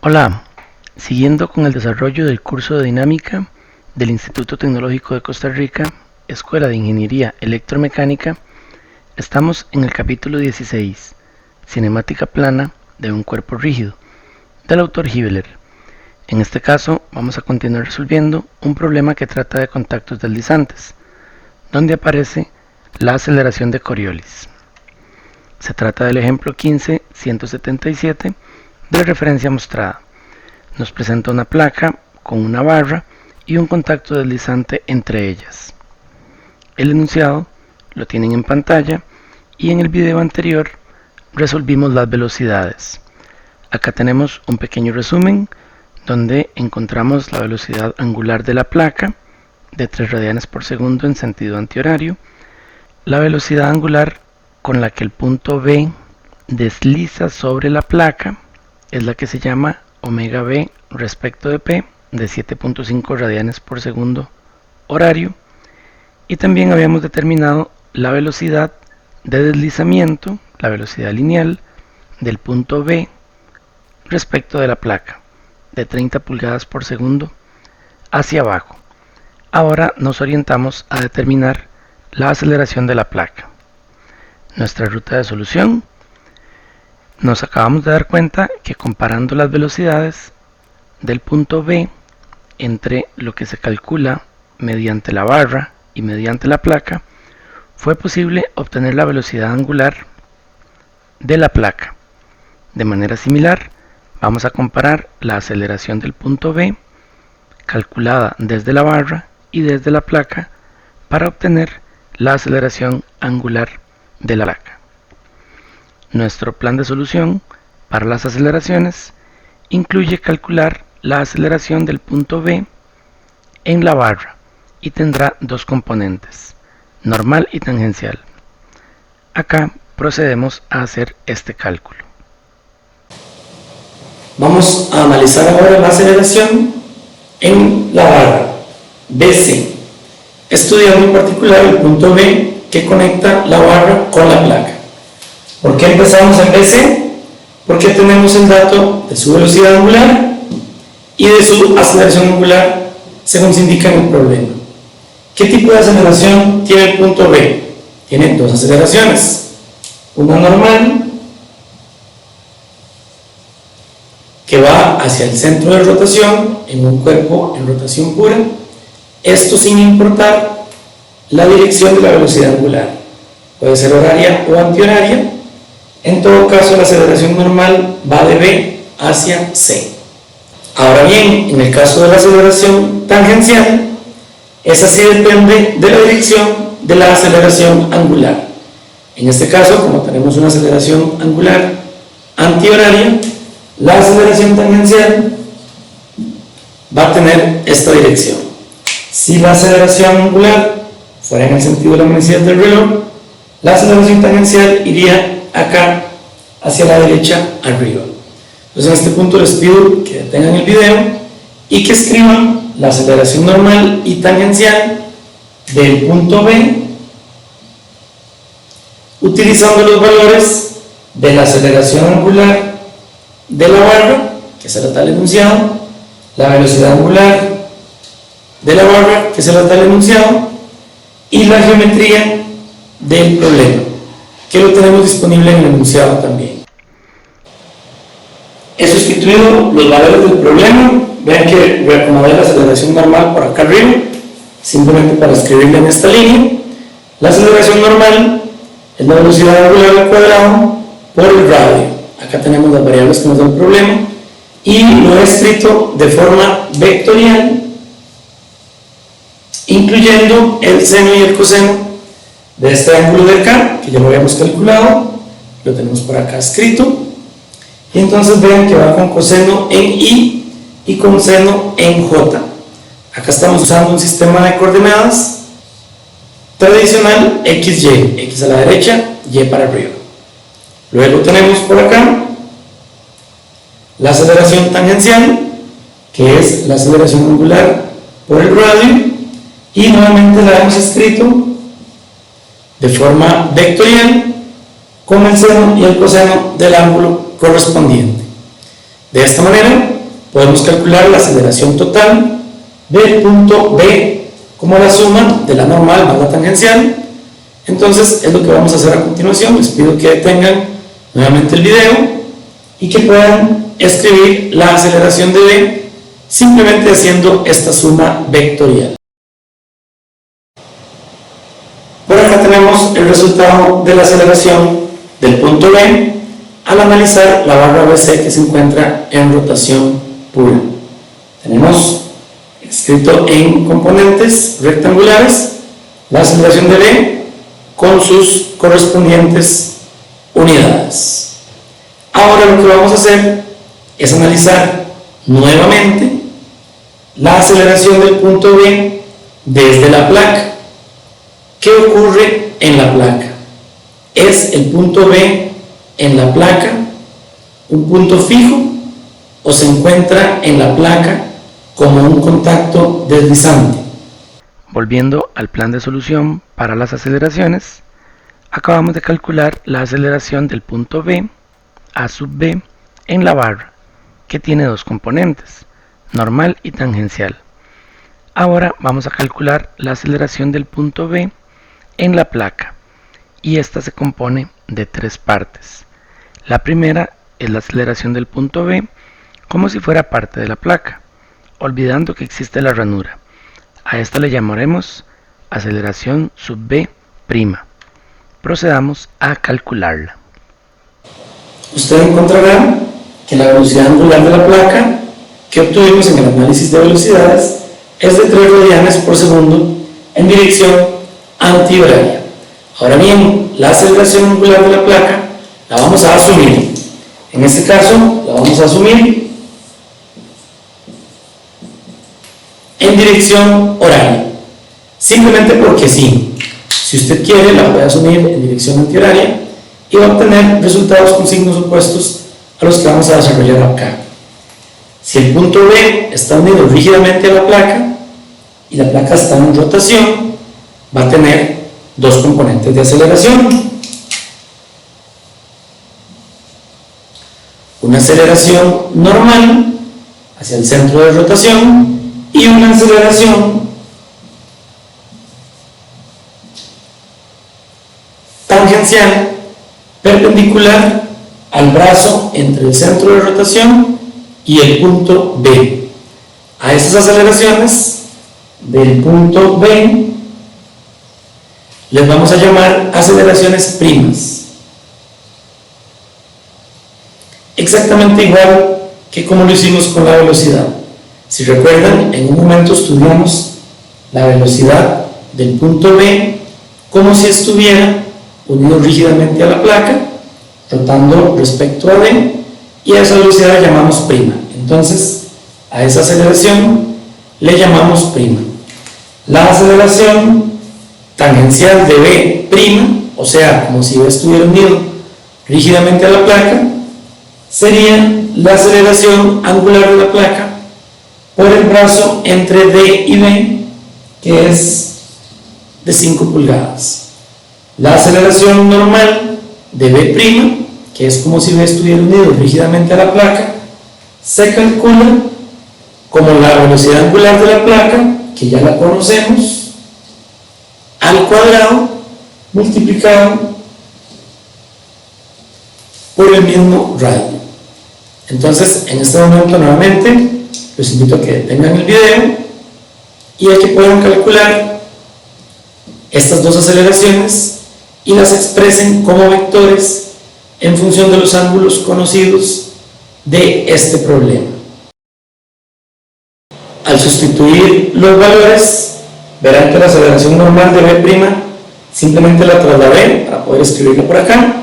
Hola, siguiendo con el desarrollo del curso de dinámica del Instituto Tecnológico de Costa Rica, Escuela de Ingeniería Electromecánica, estamos en el capítulo 16, Cinemática plana de un cuerpo rígido, del autor Hibbeler. En este caso vamos a continuar resolviendo un problema que trata de contactos deslizantes, donde aparece la aceleración de Coriolis. Se trata del ejemplo 15.177 de referencia mostrada. Nos presenta una placa con una barra y un contacto deslizante entre ellas. El enunciado lo tienen en pantalla y en el video anterior resolvimos las velocidades. Acá tenemos un pequeño resumen donde encontramos la velocidad angular de la placa de 3 radianes por segundo en sentido antihorario, la velocidad angular con la que el punto B desliza sobre la placa es la que se llama omega B respecto de P, de 7.5 radianes por segundo horario, y también habíamos determinado la velocidad de deslizamiento, la velocidad lineal del punto B respecto de la placa, de 30 pulgadas por segundo hacia abajo. Ahora nos orientamos a determinar la aceleración de la placa. Nuestra ruta de solución: nos acabamos de dar cuenta que comparando las velocidades del punto B entre lo que se calcula mediante la barra y mediante la placa, fue posible obtener la velocidad angular de la placa. De manera similar, vamos a comparar la aceleración del punto B calculada desde la barra y desde la placa para obtener la aceleración angular de la placa. Nuestro plan de solución para las aceleraciones incluye calcular la aceleración del punto B en la barra y tendrá dos componentes, normal y tangencial. Acá procedemos a hacer este cálculo. Vamos a analizar ahora la aceleración en la barra BC, estudiando en particular el punto B que conecta la barra con la placa. ¿Por qué empezamos en BC? Porque tenemos el dato de su velocidad angular y de su aceleración angular según se indica en el problema. ¿Qué tipo de aceleración tiene el punto B? Tiene dos aceleraciones, una normal que va hacia el centro de rotación en un cuerpo en rotación pura, esto sin importar la dirección de la velocidad angular, puede ser horaria o antihoraria. En todo caso, la aceleración normal va de B hacia C. Ahora bien, en el caso de la aceleración tangencial, esa sí depende de la dirección de la aceleración angular. En este caso, como tenemos una aceleración angular antihoraria, la aceleración tangencial va a tener esta dirección. Si la aceleración angular fuera en el sentido de la manecilla del reloj, la aceleración tangencial iría acá hacia la derecha arriba. Entonces en este punto les pido que detengan el video y que escriban la aceleración normal y tangencial del punto B utilizando los valores de la aceleración angular de la barra, que será tal enunciado, la velocidad angular de la barra, que será tal enunciado, y la geometría del problema, que lo tenemos disponible en el enunciado también. He sustituido los valores del problema. Vean que reacomodé la aceleración normal por acá arriba, simplemente para escribirla en esta línea. La aceleración normal es la velocidad angular al cuadrado por el radio. Acá tenemos las variables que nos da el problema y lo he escrito de forma vectorial, incluyendo el seno y el coseno de este ángulo de acá, que ya lo habíamos calculado, lo tenemos por acá escrito, y entonces vean que va con coseno en I y con seno en J. Acá estamos usando un sistema de coordenadas tradicional XY, X a la derecha, Y para arriba. Luego tenemos por acá la aceleración tangencial, que es la aceleración angular por el radio, y nuevamente la hemos escrito de forma vectorial con el seno y el coseno del ángulo correspondiente. De esta manera podemos calcular la aceleración total del punto B como la suma de la normal más la tangencial. Entonces es lo que vamos a hacer a continuación. Les pido que detengan nuevamente el video y que puedan escribir la aceleración de B simplemente haciendo esta suma vectorial. Por acá tenemos el resultado de la aceleración del punto B al analizar la barra BC que se encuentra en rotación pura. Tenemos escrito en componentes rectangulares la aceleración de B con sus correspondientes unidades. Ahora lo que vamos a hacer es analizar nuevamente la aceleración del punto B desde la placa. ¿Qué ocurre en la placa? ¿Es el punto B en la placa un punto fijo o se encuentra en la placa como un contacto deslizante? Volviendo al plan de solución para las aceleraciones, acabamos de calcular la aceleración del punto B, A sub B, en la barra, que tiene dos componentes, normal y tangencial. Ahora vamos a calcular la aceleración del punto B en la placa, y esta se compone de tres partes. La primera es la aceleración del punto B como si fuera parte de la placa, olvidando que existe la ranura. A esta le llamaremos aceleración sub B'. Procedamos a calcularla. Usted encontrará que la velocidad angular de la placa que obtuvimos en el análisis de velocidades es de 3 radianes por segundo en dirección antihoraria. Ahora bien, la aceleración angular de la placa la vamos a asumir. En este caso, la vamos a asumir en dirección horaria, simplemente porque sí. Si usted quiere, la puede asumir en dirección antihoraria y va a obtener resultados con signos opuestos a los que vamos a desarrollar acá. Si el punto B está unido rígidamente a la placa y la placa está en rotación, va a tener dos componentes de aceleración. Una aceleración normal hacia el centro de rotación y una aceleración tangencial perpendicular al brazo entre el centro de rotación y el punto B. A estas aceleraciones del punto B les vamos a llamar aceleraciones primas. Exactamente igual que como lo hicimos con la velocidad. Si recuerdan, en un momento estudiamos la velocidad del punto B como si estuviera unido rígidamente a la placa, rotando respecto a D, y a esa velocidad la llamamos prima. Entonces, a esa aceleración le llamamos prima. La aceleración tangencial de B', o sea, como si B estuviera unido rígidamente a la placa, sería la aceleración angular de la placa por el brazo entre D y B, que es de 5 pulgadas. La aceleración normal de B', que es como si B estuviera unido rígidamente a la placa, se calcula como la velocidad angular de la placa, que ya la conocemos, al cuadrado multiplicado por el mismo radio. Entonces, en este momento nuevamente los invito a que detengan el video y a que puedan calcular estas dos aceleraciones y las expresen como vectores en función de los ángulos conocidos de este problema. Al sustituir los valores, verán que la aceleración normal de B' simplemente la trasladé para poder escribirla por acá.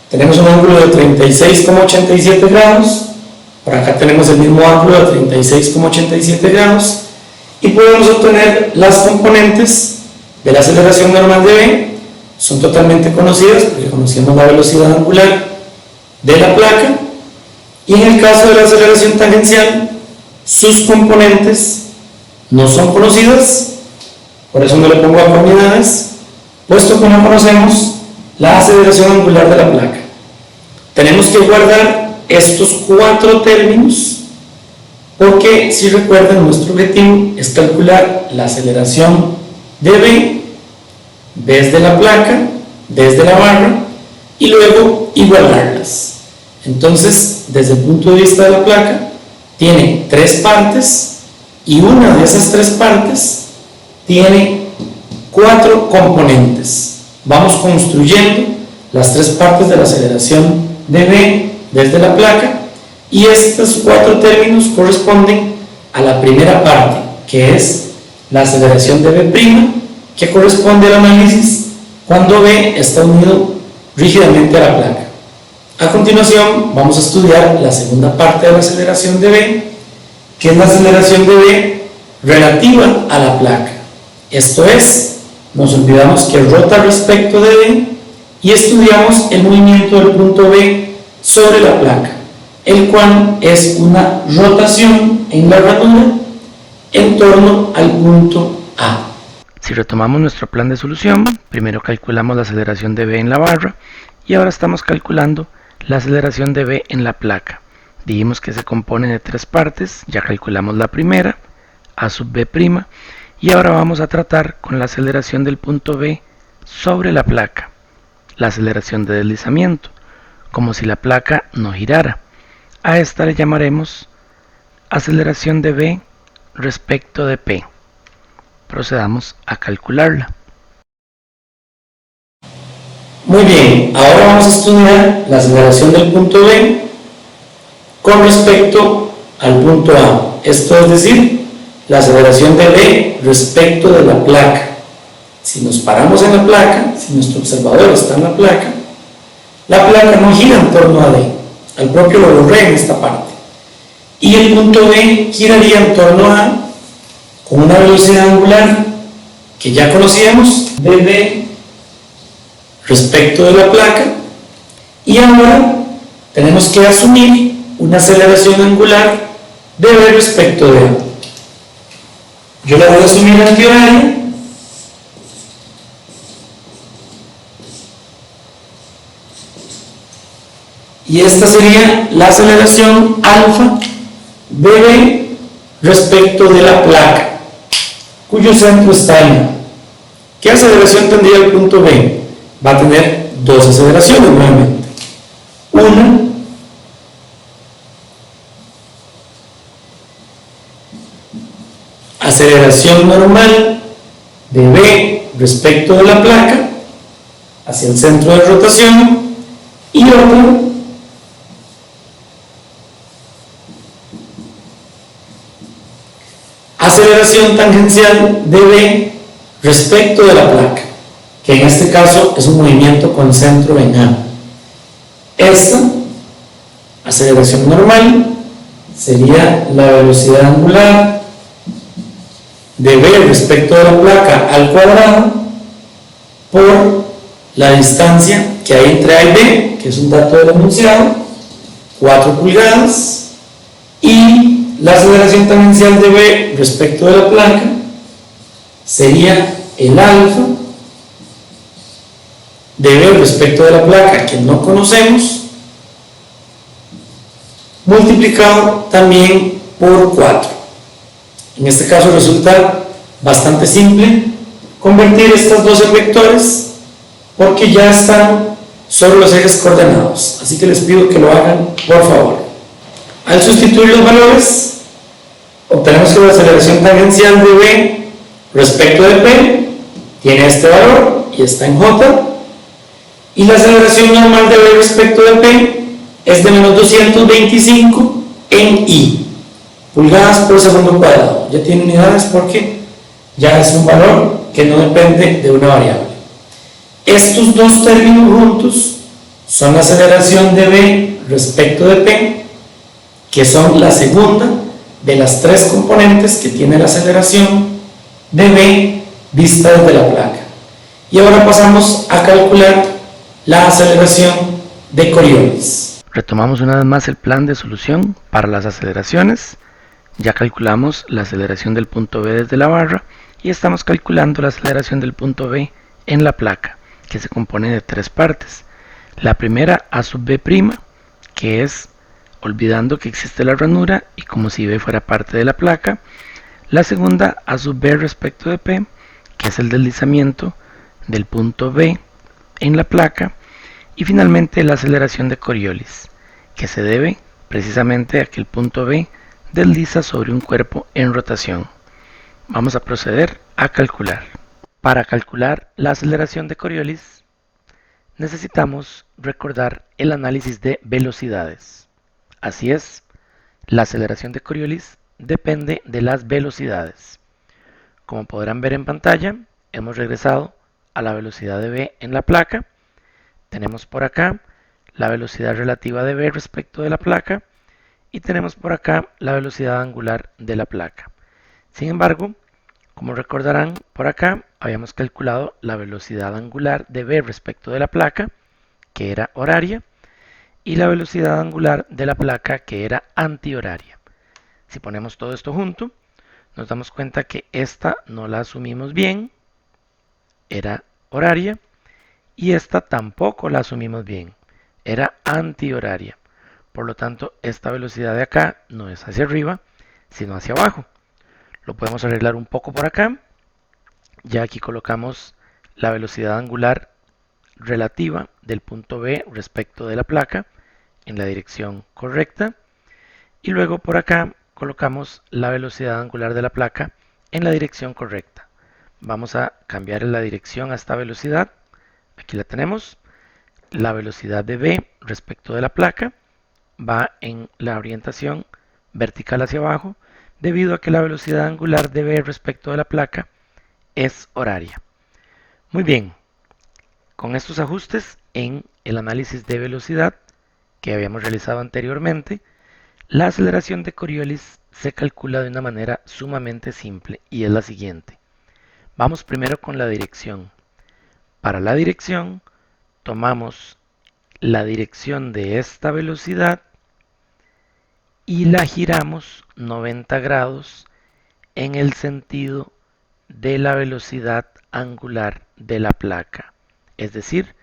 Tenemos un ángulo de 36,87 grados, por acá tenemos el mismo ángulo de 36,87 grados y podemos obtener las componentes de la aceleración normal de B. Son totalmente conocidas porque conocemos la velocidad angular de la placa, y en el caso de la aceleración tangencial sus componentes no son conocidas, por eso no le pongo unidades, puesto que no conocemos la aceleración angular de la placa. Tenemos que guardar estos 4 términos porque si recuerdan, nuestro objetivo es calcular la aceleración de B desde la placa, desde la barra, y luego igualarlas. Entonces, desde el punto de vista de la placa, tiene 3 partes, y una de esas 3 partes tiene 4 componentes. Vamos construyendo las 3 partes de la aceleración de B desde la placa, y estos 4 términos corresponden a la primera parte, que es la aceleración de B', que corresponde al análisis cuando B está unido rígidamente a la placa. A continuación vamos a estudiar la segunda parte de la aceleración de B, que es la aceleración de B relativa a la placa. Esto es, nos olvidamos que rota respecto de B y estudiamos el movimiento del punto B sobre la placa, el cual es una rotación en la ranura en torno al punto A. Si retomamos nuestro plan de solución, primero calculamos la aceleración de B en la barra y ahora estamos calculando la aceleración de B en la placa. Dijimos que se compone de 3 partes, ya calculamos la primera, A sub B', y ahora vamos a tratar con la aceleración del punto B sobre la placa, la aceleración de deslizamiento, como si la placa no girara. A esta le llamaremos aceleración de B respecto de P. Procedamos a calcularla. Muy bien, ahora vamos a estudiar la aceleración del punto B con respecto al punto A. Esto es decir, la aceleración de B respecto de la placa. Si nos paramos en la placa, si nuestro observador está en la placa no gira en torno a D. Al propio lo borré en esta parte. Y el punto B giraría en torno a A con una velocidad angular que ya conocíamos, dB respecto de la placa, y ahora tenemos que asumir una aceleración angular dB respecto de A. Yo la voy a asumir antihoraria, y esta sería la aceleración alfa dB respecto de la placa, cuyo centro está en A. ¿Qué aceleración tendría el punto B? Va a tener 2 aceleraciones nuevamente. Una aceleración normal de B respecto de la placa hacia el centro de rotación, y otra aceleración tangencial de B respecto de la placa, que en este caso es un movimiento con centro en A. Esta aceleración normal sería la velocidad angular de B respecto de la placa al cuadrado por la distancia que hay entre A y B, que es un dato del enunciado, 4 pulgadas, y la aceleración tangencial de B respecto de la placa sería el alfa de B respecto de la placa, que no conocemos, multiplicado también por 4. En este caso resulta bastante simple convertir estas dos en vectores porque ya están sobre los ejes coordenados, así que les pido que lo hagan por favor. Al sustituir los valores, obtenemos que la aceleración tangencial de B respecto de P tiene este valor y está en J, y la aceleración normal de B respecto de P es de menos 225 en I, pulgadas por segundo cuadrado. Ya tiene unidades porque ya es un valor que no depende de una variable. Estos dos términos juntos son la aceleración de B respecto de P, que son la segunda de las 3 componentes que tiene la aceleración de B vista desde la placa. Y ahora pasamos a calcular la aceleración de Coriolis. Retomamos una vez más el plan de solución para las aceleraciones. Ya calculamos la aceleración del punto B desde la barra y estamos calculando la aceleración del punto B en la placa, que se compone de 3 partes. La primera, A sub B', que es olvidando que existe la ranura y como si B fuera parte de la placa. La segunda A sub B respecto de P, que es el deslizamiento del punto B en la placa. Y finalmente la aceleración de Coriolis, que se debe precisamente a que el punto B desliza sobre un cuerpo en rotación. Vamos a proceder a calcular. Para calcular la aceleración de Coriolis, necesitamos recordar el análisis de velocidades. Así es, la aceleración de Coriolis depende de las velocidades. Como podrán ver en pantalla, hemos regresado a la velocidad de B en la placa. Tenemos por acá la velocidad relativa de B respecto de la placa y tenemos por acá la velocidad angular de la placa. Sin embargo, como recordarán, por acá habíamos calculado la velocidad angular de B respecto de la placa, que era horaria, y la velocidad angular de la placa, que era antihoraria. Si ponemos todo esto junto, nos damos cuenta que esta no la asumimos bien, era horaria, y esta tampoco la asumimos bien, era antihoraria. Por lo tanto, esta velocidad de acá no es hacia arriba, sino hacia abajo. Lo podemos arreglar un poco por acá. Ya aquí colocamos la velocidad angular relativa del punto B respecto de la placa en la dirección correcta. Y luego por acá colocamos la velocidad angular de la placa en la dirección correcta. Vamos a cambiar la dirección a esta velocidad. Aquí la tenemos. La velocidad de B respecto de la placa va en la orientación vertical hacia abajo, debido a que la velocidad angular de B respecto de la placa es horaria. Muy bien, con estos ajustes en el análisis de velocidad que habíamos realizado anteriormente, la aceleración de Coriolis se calcula de una manera sumamente simple y es la siguiente. Vamos primero con la dirección. Para la dirección, tomamos la dirección de esta velocidad y la giramos 90 grados en el sentido de la velocidad angular de la placa, es decir,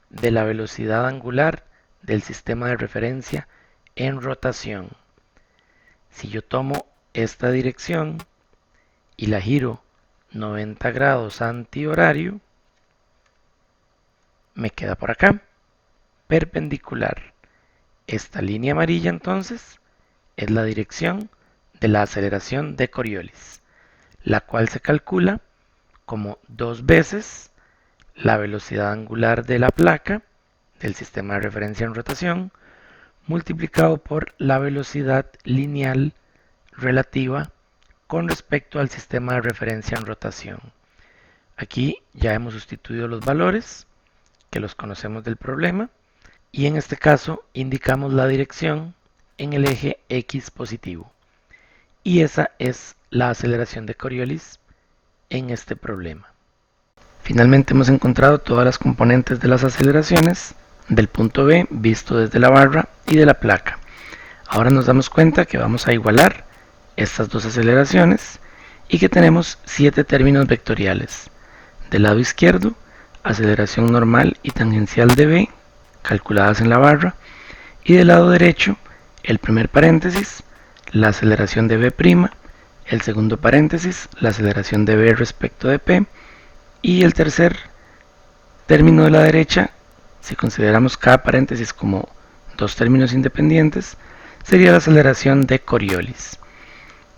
de la velocidad angular del sistema de referencia en rotación. Si yo tomo esta dirección y la giro 90 grados antihorario, me queda por acá, perpendicular. Esta línea amarilla entonces es la dirección de la aceleración de Coriolis, la cual se calcula como 2 veces la velocidad angular de la placa del sistema de referencia en rotación multiplicado por la velocidad lineal relativa con respecto al sistema de referencia en rotación. Aquí ya hemos sustituido los valores que los conocemos del problema y en este caso indicamos la dirección en el eje X positivo. Y esa es la aceleración de Coriolis en este problema. Finalmente hemos encontrado todas las componentes de las aceleraciones del punto B visto desde la barra y de la placa. Ahora nos damos cuenta que vamos a igualar estas dos aceleraciones y que tenemos 7 términos vectoriales. Del lado izquierdo, aceleración normal y tangencial de B calculadas en la barra, y del lado derecho, el primer paréntesis, la aceleración de B', el segundo paréntesis, la aceleración de B respecto de P, y el tercer término de la derecha, si consideramos cada paréntesis como dos términos independientes, sería la aceleración de Coriolis.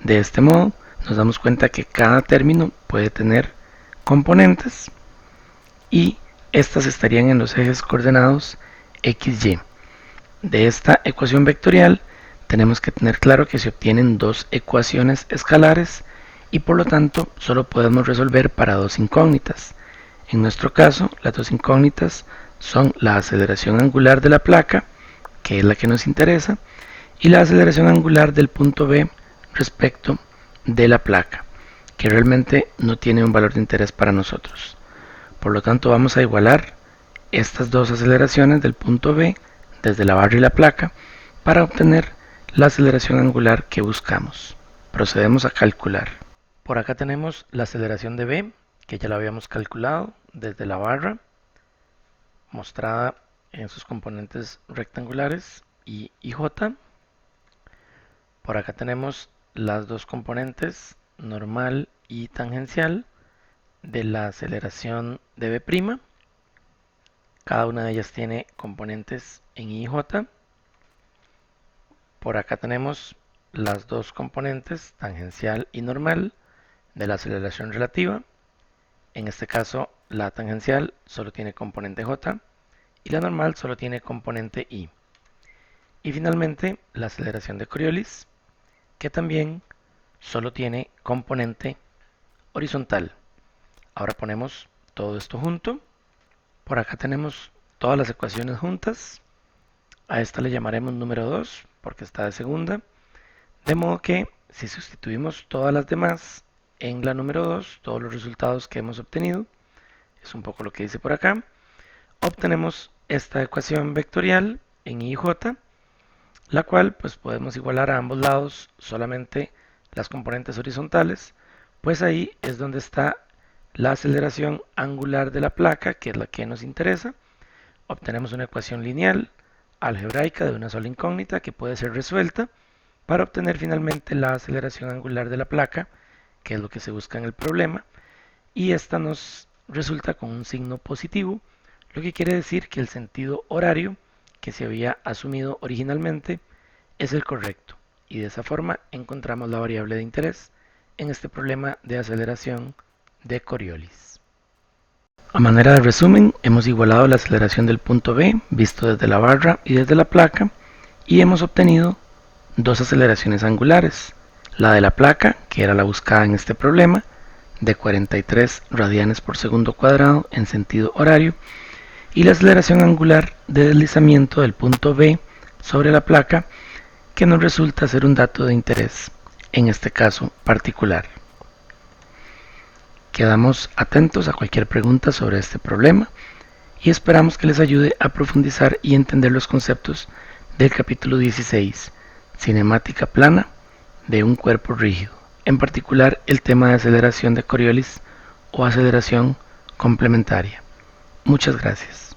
De este modo, nos damos cuenta que cada término puede tener componentes y estas estarían en los ejes coordenados x, y. De esta ecuación vectorial tenemos que tener claro que se obtienen dos ecuaciones escalares y por lo tanto solo podemos resolver para dos incógnitas. En nuestro caso, las dos incógnitas son la aceleración angular de la placa, que es la que nos interesa, y la aceleración angular del punto B respecto de la placa, que realmente no tiene un valor de interés para nosotros. Por lo tanto, vamos a igualar estas dos aceleraciones del punto B desde la barra y la placa para obtener la aceleración angular que buscamos. Procedemos a calcular. Por acá tenemos la aceleración de B, que ya la habíamos calculado desde la barra, mostrada en sus componentes rectangulares I y J. Por acá tenemos las dos componentes, normal y tangencial, de la aceleración de B'. Cada una de ellas tiene componentes en I y J. Por acá tenemos las dos componentes, tangencial y normal, de la aceleración relativa. En este caso, la tangencial solo tiene componente J y la normal solo tiene componente I. Y finalmente, la aceleración de Coriolis, que también solo tiene componente horizontal. Ahora ponemos todo esto junto. Por acá tenemos todas las ecuaciones juntas. A esta le llamaremos número 2 porque está de segunda. De modo que si sustituimos todas las demás en la número 2, todos los resultados que hemos obtenido, es un poco lo que dice por acá, obtenemos esta ecuación vectorial en I y J, la cual pues podemos igualar a ambos lados solamente las componentes horizontales, pues ahí es donde está la aceleración angular de la placa, que es la que nos interesa. Obtenemos una ecuación lineal algebraica de una sola incógnita que puede ser resuelta para obtener finalmente la aceleración angular de la placa, que es lo que se busca en el problema, y esta nos resulta con un signo positivo, lo que quiere decir que el sentido horario que se había asumido originalmente es el correcto, y de esa forma encontramos la variable de interés en este problema de aceleración de Coriolis. A manera de resumen, hemos igualado la aceleración del punto B visto desde la barra y desde la placa, y hemos obtenido dos aceleraciones angulares, la de la placa, que era la buscada en este problema, de 43 radianes por segundo cuadrado en sentido horario, y la aceleración angular de deslizamiento del punto B sobre la placa, que nos resulta ser un dato de interés en este caso particular. Quedamos atentos a cualquier pregunta sobre este problema y esperamos que les ayude a profundizar y entender los conceptos del capítulo 16, cinemática plana de un cuerpo rígido, en particular el tema de aceleración de Coriolis o aceleración complementaria. Muchas gracias.